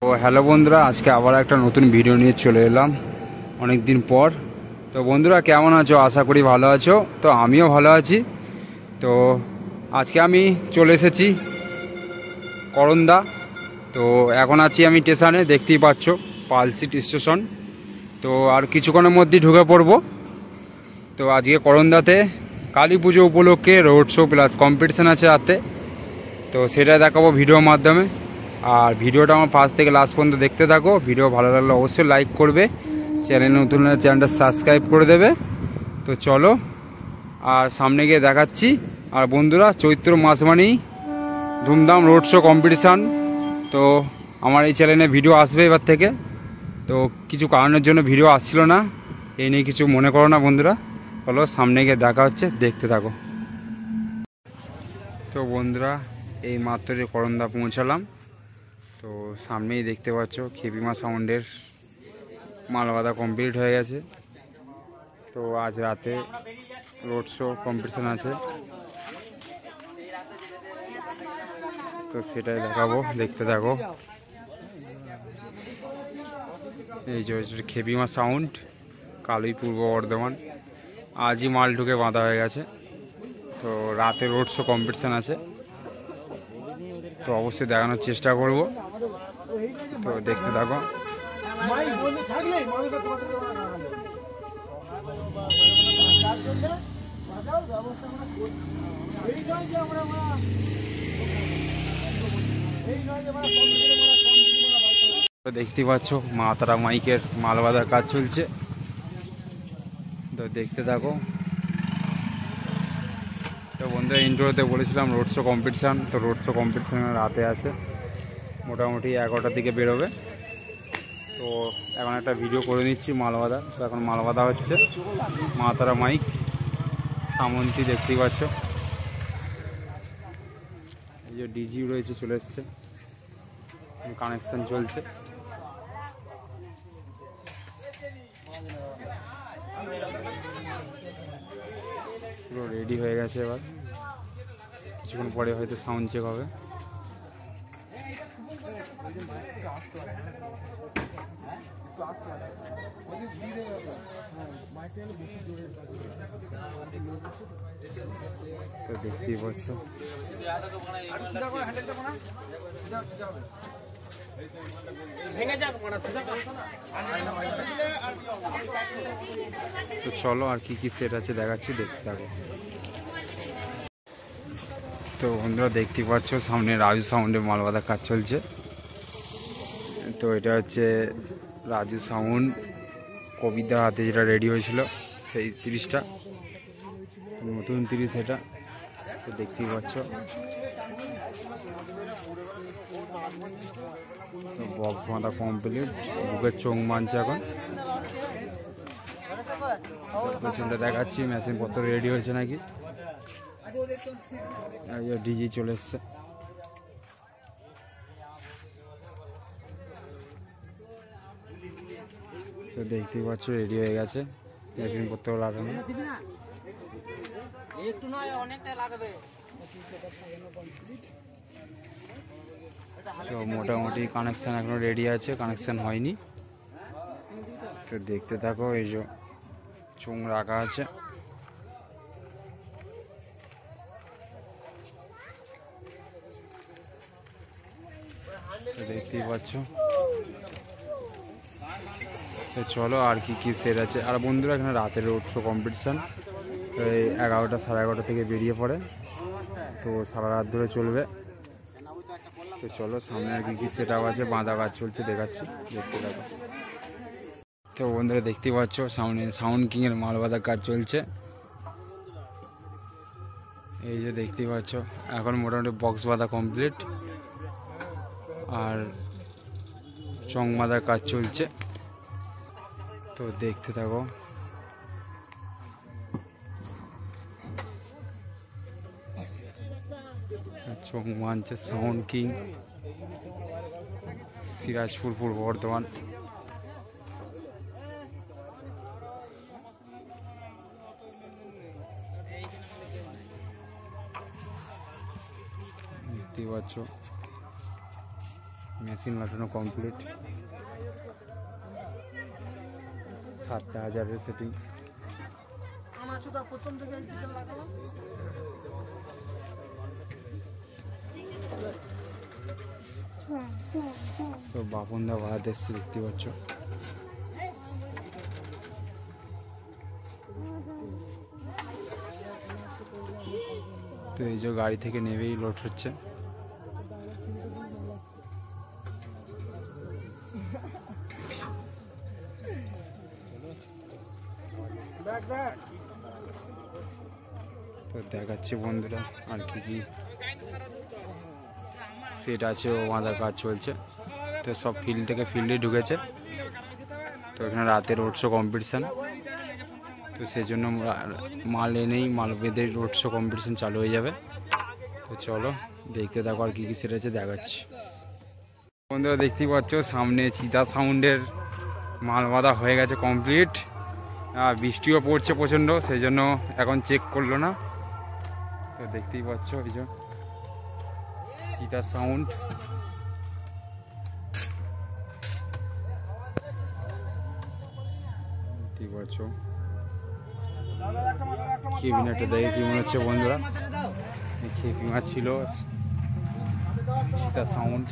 তো হ্যালো বন্ধুরা, আজকে আবার একটা নতুন ভিডিও নিয়ে চলে এলাম অনেক দিন পর। তো বন্ধুরা কেমন আছো? আশা করি ভালো আছো। তো আমিও ভালো আছি। তো আজকে আমি চলে এসেছি করন্দা। তো এখন আছি আমি স্টেশনে, দেখতেই পাচ্ছ পালসিট স্টেশন। তো আর কিছুক্ষণের মধ্যেই ঢুকে পড়ব। তো আজকে করন্দাতে কালী পুজো উপলক্ষে রোড শো প্লাস কম্পিটিশান আছে রাতে। তো সেটা দেখাবো ভিডিওর মাধ্যমে। আর ভিডিওটা আমার ফার্স্ট থেকে লাস্ট পর্যন্ত দেখতে থাকো। ভিডিও ভালো লাগলে অবশ্যই লাইক করবে, চ্যানেল নতুন হলে চ্যানেলটা সাবস্ক্রাইব করে দেবে। তো চলো আর সামনে গিয়ে দেখাচ্ছি। আর বন্ধুরা, চৈত্র মাস মানেই ধুমধাম রোড শো কম্পিটিশান। তো আমার এই চ্যানেলে ভিডিও আসবে এবার থেকে। তো কিছু কারণের জন্য ভিডিও আসছিল না, এই নিয়ে কিছু মনে করো না বন্ধুরা। চলো সামনে গিয়ে দেখা হচ্ছে, দেখতে থাকো। তো বন্ধুরা, এই মাত্রই করন্দা পৌঁছালাম। তো সামনেই দেখতে পাচ্ছ খেপিমা সাউন্ডের মাল বাঁধা কমপ্লিট হয়ে গেছে। তো আজ রাতে রোড শো কম্পিটিশান আছে, তো সেটাই দেখাবো, দেখতে থাকো। এই যে খেপিমা সাউন্ড, কালুই পূর্ব বর্ধমান। আজই মাল ঢুকে বাঁধা হয়ে গেছে। তো রাতে রোড শো কম্পিটিশান আছে, তো অবশ্যই দেখানোর চেষ্টা করব। তো দেখতে থাকো। দেখতে পাচ্ছ মা তারা মাইকের মাল বাঁধার কাজ চলছে, তো দেখতে থাকো। তো বন্ধুরা, ইন্ট্রোতে বলেছিলাম রোড শো কম্পিটিশান। তো রোড শো কম্পিটিশান রাতে আছে, মোটামুটি 11টার দিকে বেরোবে। তো এখন একটা ভিডিও করে নিচ্ছি মাল বাঁধা। তো এখন মাল বাঁধা হচ্ছে। মা তারা মাইক সামন্তী দেখতেই পাচ্ছ। এই যে ডিজি রয়েছে, চলে এসছে, কানেকশন চলছে। পুরো রেডি হয়ে গেছে। এবার কিছুক্ষণ পরে হয়তো সাউন্ড চেক হবে। তো দেখতেই পাচ্ছ। তো চলো আর কি কি সেট আছে দেখাচ্ছি, দেখতে থাকো। তো বন্ধুরা দেখতে পাচ্ছ সামনে রাজু সাউন্ডে মাল বাঁধার কাজ চলছে। তো এটা হচ্ছে রাজু সাউন্ড, কবিতার হাতে যেটা রেডি হয়েছিল সেই 30টা, নতুন 30 এটা। তো দেখতেই পাচ্ছ। তো বক্স বাঁধা কমপ্লিট, বুকের চোখ মানছে এখন। পেছনটা দেখাচ্ছি, মেশিন পত্র রেডি হয়েছে নাকি। ডিজি চলে এসছে। তো দেখতেই পাচ্ছ রেডি হয়ে গেছে, মেশিন পত্র লাগানো। তো মোটামুটি কানেকশান এখনো রেডি আছে, কানেকশান হয়নি। তো দেখতে থাকো। এই যে চোঙ রাখা আছে। তো দেখতেই পাচ্ছ। তো চলো আর কি কি সেট আছে। আর বন্ধুরা, এখানে রাতের রোড শো কম্পিটিশান এই 11টা সাড়ে 11টা থেকে বেরিয়ে পড়ে। তো সারা রাত ধরে চলবে। তো চলো সামনে আর কি কি সেট আপ আছে, বাঁধা কাজ চলছে, দেখাচ্ছি, দেখতে থাকো। তো বন্ধুরা দেখতে পাচ্ছ সামনে সাউন্ড কিংয়ের মাল বাঁধার কাজ চলছে। এই যে দেখতেই পাচ্ছ এখন মোটামুটি বক্স বাঁধা কমপ্লিট, আর চং বাঁধার কাজ চলছে। তো দেখতে থাকো। চং মানছে সাউন্ড কিং, সিরাজপুর পূর্ব বর্ধমান। দেখতেই পাচ্ছ মেশিন লাগানো কমপ্লিট। 7,000 সেটিং। তো বাপনদা ভাড়াতে এসছে দেখতে পাচ্ছ। তো এই যে গাড়ি থেকে নেবেই লোড হচ্ছে। তো দেখাচ্ছি বন্ধুরা আর কি কি সেট আছে, ও বাঁধার কাজ চলছে। তো সব ফিল্ড থেকে ফিল্ডে ঢুকেছে। তো এখানে রাতে রোড শো কম্পিটিশান, তো সেই জন্য মাল এনেই মাল বেঁধে রোড শো কম্পিটিশান চালু হয়ে যাবে। তো চলো দেখতে থাকো আর কী কী সেট আছে দেখাচ্ছি। বন্ধুরা দেখতেই পাচ্ছ সামনে চিতা সাউন্ডের মাল বাঁধা হয়ে গেছে কমপ্লিট। বৃষ্টিও পড়ছে প্রচণ্ড, সেই জন্য এখন চেক করলো না। তো দেখতেই পাচ্ছ এই যে চিতা সাউন্ড। দেখতেই পাচ্ছ কেবিনেটটা দেখে কি মনে হচ্ছে বন্ধুরা, খেপি মাছ ছিল চিতা সাউন্ড।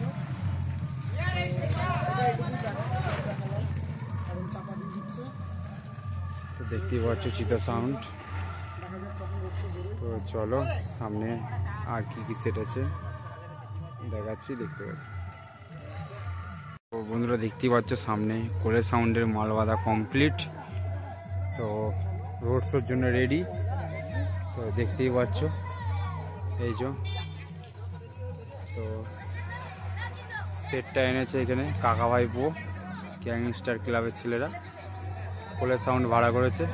তো দেখতেই পাচ্ছ চিতা সাউন্ড। তো চলো সামনে আর কি কি সেট আছে দেখাচ্ছি, দেখতে পাচ্ছি। তো বন্ধুরা দেখতেই পাচ্ছ সামনে কোলে সাউন্ডের মাল বাঁধা কমপ্লিট। তো রোড শোর জন্য রেডি। তো দেখতেই পাচ্ছ এই যে। তো সেটটা এনেছে এখানে কাকা ভাইপো গ্যাংস্টার ক্লাবের ছেলেরা, কোলে সাউন্ড ভাড়া করেছে।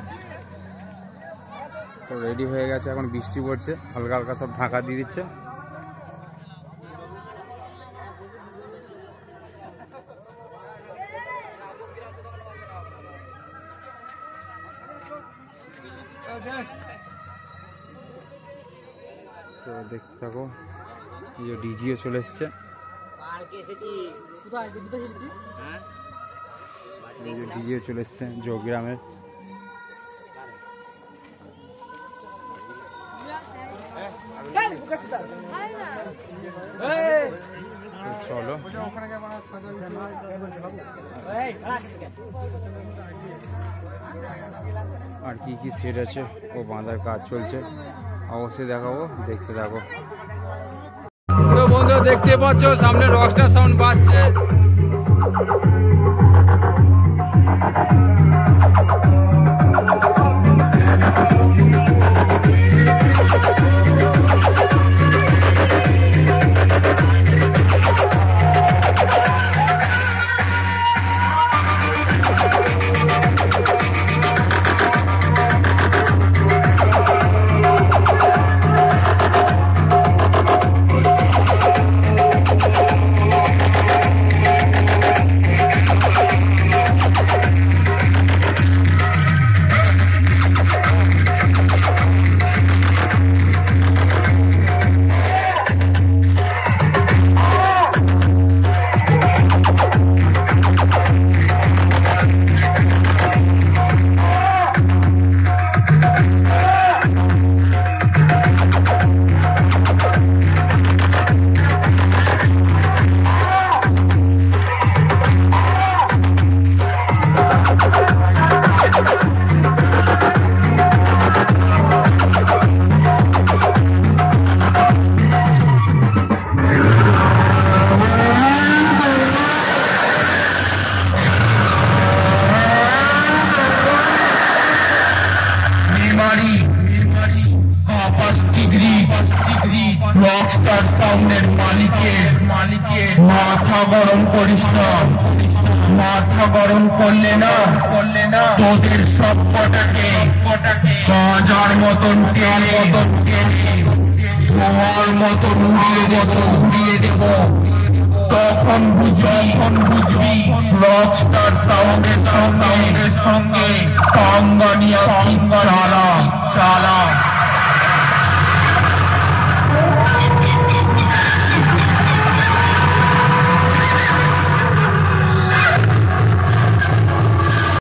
তো রেডি হয়ে গেছে, এখন বৃষ্টি পড়ছে, হালকা হালকা সব ঢাকা দিয়ে দিচ্ছে। তো দেখতে থাকো, ডিজিও চলে এসছে। ডিজিও চলে এসছে যোগগ্রামের। চলো আর কি কি সেট আছে ও বাঁধার কাজ চলছে, অবশ্যই দেখাবো, দেখতে থাকো। তো বন্ধু দেখতে পাচ্ছ সামনে রকস্টার সাউন্ড বাজছে। রকস্টার সাউন্ডের মালিকের মাথা গরম করিস না, মাথা গরম করলে না তোদের সব কটাকে গাঁজার মতন টেনে ধোঁয়ার মতন উড়িয়ে দেব। তখন বুঝবি রকস্টার সাউন্ডের সঙ্গে টাঙ্গানিয়া চালা।